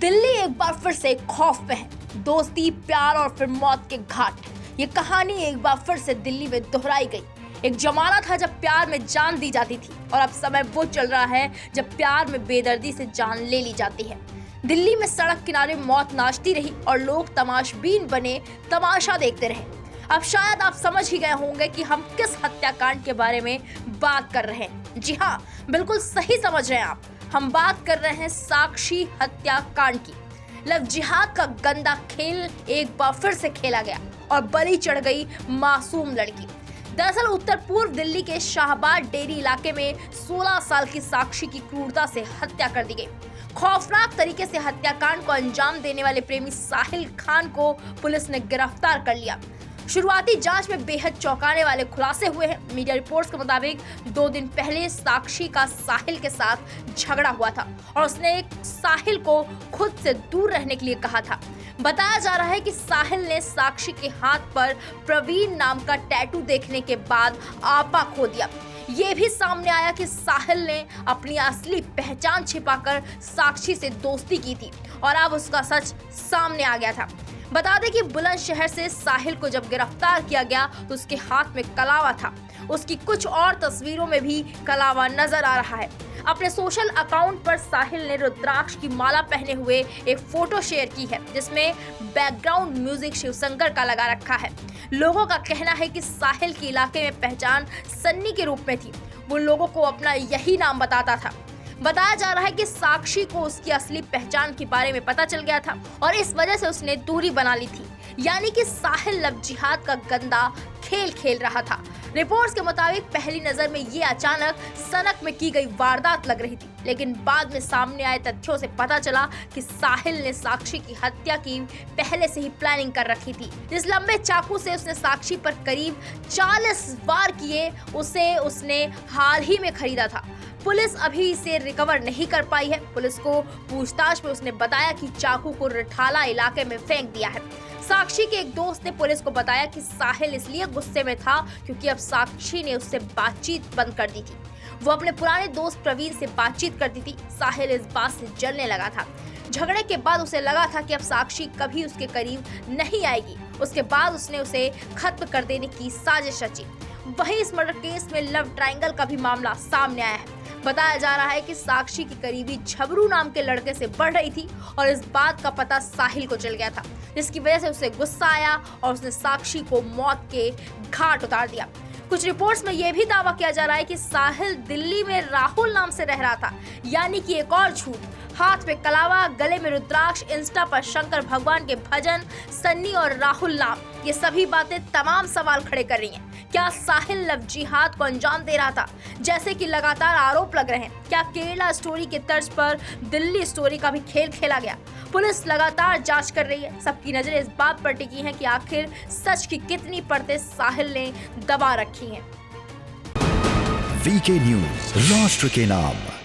दिल्ली एक बार फिर से खौफ में है। दोस्ती, प्यार और फिर मौत के घाट। ये कहानी एक बार फिर से दिल्ली में दोहराई गई। एक जमाना था जब प्यार में जान दी जाती थी और अब समय वो चल रहा है जब प्यार में बेदर्दी से जान ले ली जाती है। दिल्ली में सड़क किनारे मौत नाचती रही और लोग तमाशबीन बने तमाशा देखते रहे। अब शायद आप समझ ही गए होंगे कि हम किस हत्याकांड के बारे में बात कर रहे हैं। जी हाँ, बिल्कुल सही समझ रहे हैं आप। हम बात कर रहे हैं साक्षी हत्याकांड की। लव जिहाद का गंदा खेल एक बार फिर से खेला गया और बलि चढ़ गई मासूम लड़की। दरअसल उत्तर पूर्व दिल्ली के शाहबाद डेरी इलाके में 16 साल की साक्षी की क्रूरता से हत्या कर दी गई। खौफनाक तरीके से हत्याकांड को अंजाम देने वाले प्रेमी साहिल खान को पुलिस ने गिरफ्तार कर लिया। शुरुआती जांच में बेहद चौंकाने वाले खुलासे हुए हैं। मीडिया रिपोर्ट्स के मुताबिक 2 दिन पहले साक्षी का साहिल के साथ झगड़ा हुआ था और उसने साहिल को खुद से दूर रहने के लिए कहा था। बताया जा रहा है कि साहिल ने साक्षी के हाथ पर प्रवीण नाम का टैटू देखने के बाद आपा खो दिया। ये भी सामने आया कि साहिल ने अपनी असली पहचान छिपाकर साक्षी से दोस्ती की थी और अब उसका सच सामने आ गया था। बता दें कि बुलंदशहर से साहिल को जब गिरफ्तार किया गया तो उसके हाथ में कलावा था। उसकी कुछ और तस्वीरों में भी कलावा नजर आ रहा है। अपने सोशल अकाउंट पर साहिल ने रुद्राक्ष की माला पहने हुए एक फोटो शेयर की है जिसमें बैकग्राउंड म्यूजिक शिवशंकर का लगा रखा है। लोगों का कहना है कि साहिल की इलाके में पहचान सन्नी के रूप में थी। वो लोगों को अपना यही नाम बताता था। बताया जा रहा है कि साक्षी को उसकी असली पहचान के बारे में पता चल गया था और इस वजह से उसने दूरी बना ली थी। यानी कि साहिल लव जिहाद का गंदा खेल खेल रहा था। रिपोर्ट्स के मुताबिक पहली नजर में ये अचानक सनक में की गई वारदात लग रही थी, लेकिन बाद में सामने आए तथ्यों से पता चला कि साहिल ने साक्षी की हत्या की पहले से ही प्लानिंग कर रखी थी। इस लंबे चाकू से उसने साक्षी पर करीब 40 वार किए। उसे उसने हाल ही में खरीदा था। पुलिस अभी इसे रिकवर नहीं कर पाई है। पुलिस को पूछताछ में उसने बताया कि चाकू को रिठाला इलाके में फेंक दिया है। साक्षी के एक दोस्त ने पुलिस को बताया कि साहिल इसलिए गुस्से में था क्योंकि अब साक्षी ने उससे बातचीत बंद कर दी थी। वो अपने पुराने दोस्त प्रवीण से बातचीत करती थी। साहिल इस बात से जलने लगा था। झगड़े के बाद उसे लगा था कि अब साक्षी कभी उसके करीब नहीं आएगी। उसके बाद उसने उसे खत्म कर देने की साजिश रची। वहीं इस मर्डर केस में लव ट्रायंगल का भी मामला सामने आया है। बताया जा रहा है कि साक्षी की करीबी झबरू नाम के लड़के से बढ़ रही थी और इस बात का पता साहिल को चल गया था, जिसकी वजह से उसे गुस्सा आया और उसने साक्षी को मौत के घाट उतार दिया। कुछ रिपोर्ट्स में यह भी दावा किया जा रहा है कि साहिल दिल्ली में राहुल नाम से रह रहा था। यानी कि एक और झूठ। हाथ में कलावा, गले में रुद्राक्ष, इंस्टा पर शंकर भगवान के भजन, सन्नी और राहुल नाम, ये सभी बातें तमाम सवाल खड़े कर रही हैं। क्या साहिल लव जिहाद को अंजाम दे रहा था, जैसे कि लगातार आरोप लग रहे हैं? क्या केरला स्टोरी के तर्ज पर दिल्ली स्टोरी का भी खेल खेला गया? पुलिस लगातार जांच कर रही है। सबकी नजरें इस बात पर टिकी हैं कि आखिर सच की कितनी परतें साहिल ने दबा रखी हैं। वीके न्यूज, राष्ट्र के नाम।